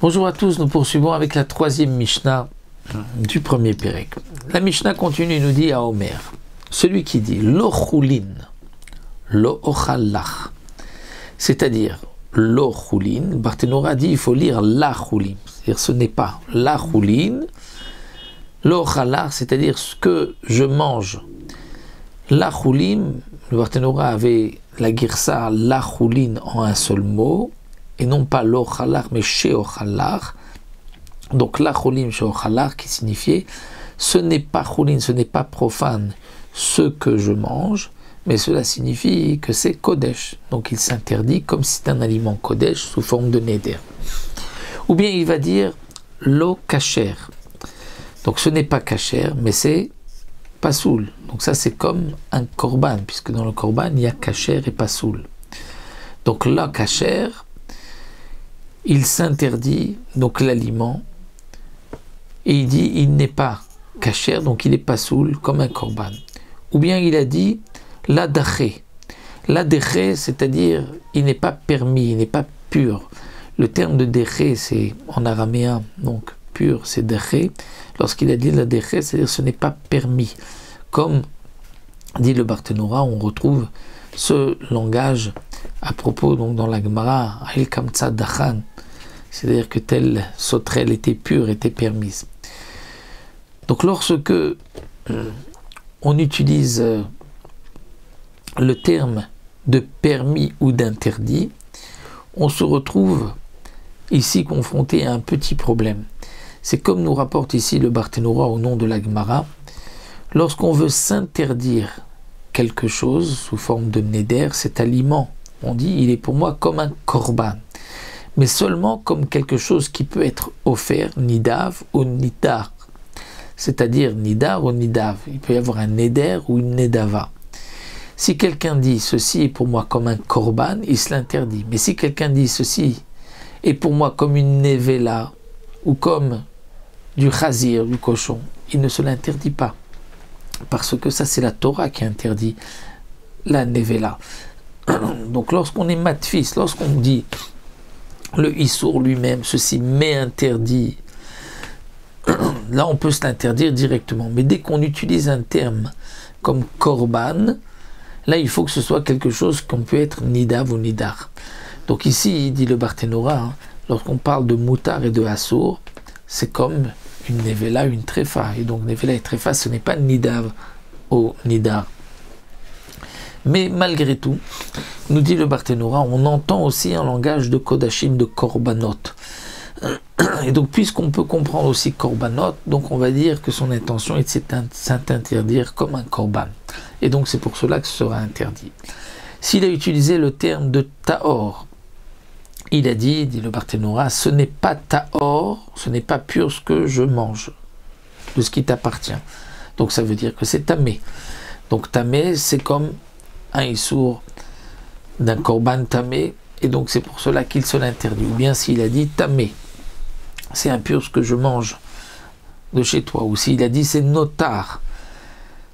Bonjour à tous, nous poursuivons avec la troisième Mishnah du premier Pérec. La Mishnah continue et nous dit à Omer, celui qui dit lo chulin, lo ochalach, c'est-à-dire lo chulin, Barthénora dit il faut lire la chulin, c'est-à-dire ce n'est pas la chulin, lo ochalach, c'est-à-dire ce que je mange. La chulin, le Barthénora avait la girsa la chulin en un seul mot, et non pas l'ochalach, mais sheochalach. Donc la cholim sheochalach qui signifiait ce n'est pas choulin, ce n'est pas profane ce que je mange, mais cela signifie que c'est kodesh. Donc il s'interdit comme si c'est un aliment kodesh sous forme de neder. Ou bien il va dire lo kasher. Donc ce n'est pas kasher, mais c'est pasoul. Donc ça c'est comme un korban, puisque dans le korban il y a kasher et pasoul. Donc la kasher, il s'interdit donc l'aliment et il dit il n'est pas kasher, donc il est pas soul comme un korban. Ou bien il a dit la daché. La daché, c'est-à-dire il n'est pas permis, il n'est pas pur. Le terme de daché, c'est en araméen, donc pur, c'est daché. Lorsqu'il a dit la daché, c'est-à-dire ce n'est pas permis. Comme dit le Barthénora, on retrouve ce langage à propos donc dans la Gemara, Aïl Kamtsa Dachan, c'est-à-dire que telle sauterelle était pure, était permise. Donc lorsque on utilise le terme de permis ou d'interdit, on se retrouve ici confronté à un petit problème. C'est comme nous rapporte ici le Barthénora au nom de la Gemara, lorsqu'on veut s'interdire quelque chose sous forme de neder, cet aliment, on dit il est pour moi comme un korban, mais seulement comme quelque chose qui peut être offert nidav ou nidar, c'est-à-dire nidar ou nidav. Il peut y avoir un neder ou une nedava. Si quelqu'un dit ceci est pour moi comme un korban, il se l'interdit. Mais si quelqu'un dit ceci est pour moi comme une nevela ou comme du chazir, du cochon, il ne se l'interdit pas. Parce que ça c'est la Torah qui interdit la nevela. Donc lorsqu'on est matfis, lorsqu'on dit le issour lui-même, ceci m'est interdit, là on peut se l'interdire directement. Mais dès qu'on utilise un terme comme korban, là il faut que ce soit quelque chose qu'on peut être nidav ou nidar. Donc ici, il dit le Barthénora, lorsqu'on parle de moutar et de assour, c'est comme une nevela, une tréfa. Et donc nevela et tréfa, ce n'est pas nidav ou nidar. Mais malgré tout, nous dit le Barthénora, on entend aussi un langage de kodashim, de korbanot. Et donc, puisqu'on peut comprendre aussi korbanot, donc on va dire que son intention est de s'interdire comme un korban. Et donc, c'est pour cela que ce sera interdit. S'il a utilisé le terme de taor, il a dit le Barthénora, ce n'est pas taor, ce n'est pas pur ce que je mange, de ce qui t'appartient. Donc, ça veut dire que c'est tamé. Donc, tamé, c'est comme un issour d'un korban tamé, et donc c'est pour cela qu'il se l'interdit. Ou bien s'il a dit tamé, c'est impur ce que je mange de chez toi. Ou s'il a dit c'est notar,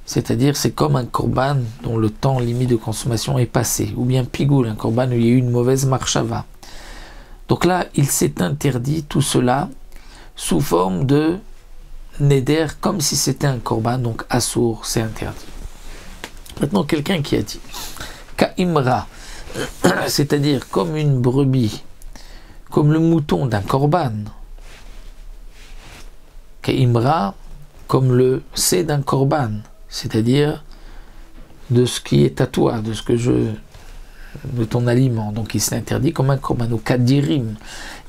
c'est-à-dire c'est comme un korban dont le temps limite de consommation est passé. Ou bien pigoul, un korban où il y a eu une mauvaise marchava. Donc là, il s'est interdit tout cela sous forme de neder, comme si c'était un korban, donc assour, c'est interdit. Maintenant, quelqu'un qui a dit Ka'imra, c'est-à-dire comme une brebis, comme le mouton d'un korban. Ka'imra, comme le c'est d'un korban, c'est-à-dire de ce qui est à toi, de ton aliment. Donc il s'interdit comme un korban. Ou kadirim.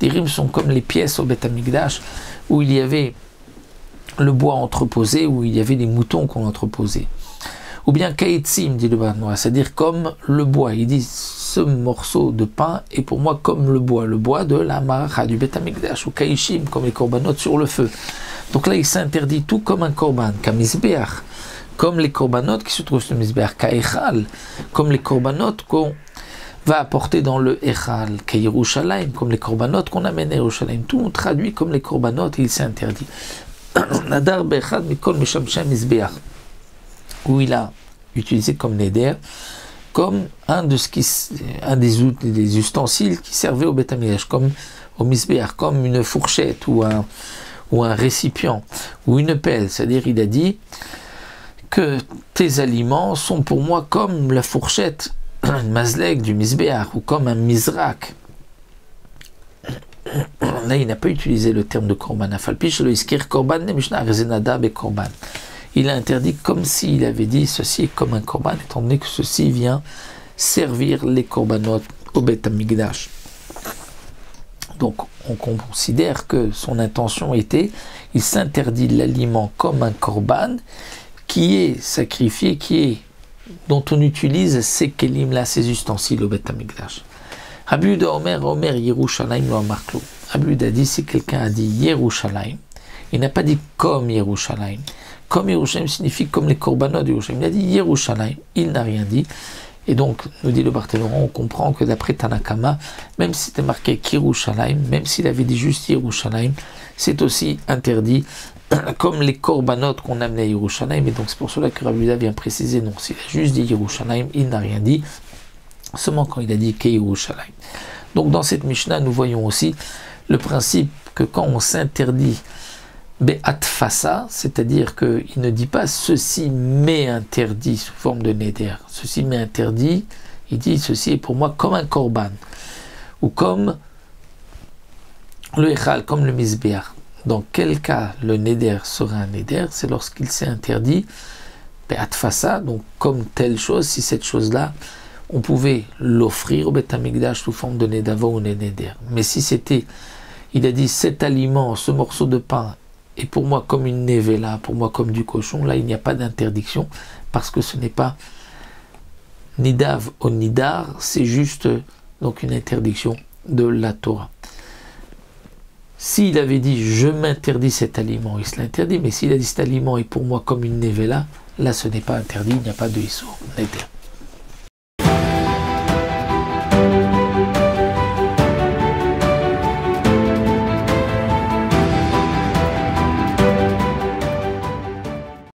Les rimes sont comme les pièces au Beth Amikdash où il y avait le bois entreposé, où il y avait les moutons qu'on entreposait. Ou bien kaitzim, dit le Barthénora, c'est-à-dire comme le bois. Il dit ce morceau de pain est pour moi comme le bois de la maracha, du Beth Amikdash, ou kaishim, comme les korbanot sur le feu. Donc là, il s'interdit tout comme un korban, kamizbeach, comme les korbanot qui se trouvent sur le mizbeach, kaechal, comme les korbanot qu'on va apporter dans le echal, kairushalayim, comme les korbanot qu'on amène à Yerushalayim. Tout on traduit comme les korbanot et il s'interdit. Nadar bechad mikol mishamshem mizbeach, où il a utilisé comme neder, comme un des ustensiles qui servaient au Beth Amikdash, comme au misbéach comme une fourchette ou un récipient ou une pelle, c'est-à-dire il a dit que tes aliments sont pour moi comme la fourchette, un mazleg du misbéach ou comme un mizrak. Là, il n'a pas utilisé le terme de korban. Il a interdit comme s'il avait dit ceci est comme un korban, étant donné que ceci vient servir les korbanot au Beth Amikdash. Donc, on considère que son intention était, il s'interdit l'aliment comme un korban qui est sacrifié, dont on utilise ces kelim-là, ces ustensiles au Beth Amikdash. Rabbi Yehuda Omer Yerushalayim lo amar klo. Rabbi Yehuda dit, si quelqu'un a dit Yerushalayim, il n'a pas dit comme Yerushalayim. Comme Yerushalayim signifie comme les korbanot de Yerushalayim. Il a dit Yerushalayim, il n'a rien dit. Et donc, nous dit le Barthéléron, on comprend que d'après Tanakama, même si c'était marqué Yerushalayim, même s'il avait dit juste Yerushalayim, c'est aussi interdit, comme les korbanot qu'on amenait à Yerushalayim. Et donc, c'est pour cela que Rabbi Yehuda vient préciser, non, s'il a juste dit Yerushalayim, il n'a rien dit. Seulement quand il a dit Yerushalayim. Donc dans cette Mishnah, nous voyons aussi le principe que quand on s'interdit Be'at Fassa, c'est-à-dire qu'il ne dit pas ceci m'est interdit sous forme de neder, ceci m'est interdit, il dit ceci est pour moi comme un korban, ou comme le echal, comme le misbéach. Dans quel cas le neder sera un neder? C'est lorsqu'il s'est interdit Be'at Fassa, donc comme telle chose, si cette chose-là on pouvait l'offrir au Beth Amikdash sous forme de nedava ou neder. Mais si c'était, il a dit cet aliment, ce morceau de pain est pour moi comme une nevela, pour moi comme du cochon, là il n'y a pas d'interdiction parce que ce n'est pas nidav ou nidar, c'est juste donc une interdiction de la Torah. S'il avait dit je m'interdis cet aliment, il se l'interdit, mais s'il a dit cet aliment est pour moi comme une nevela, là ce n'est pas interdit, il n'y a pas de issur, neder.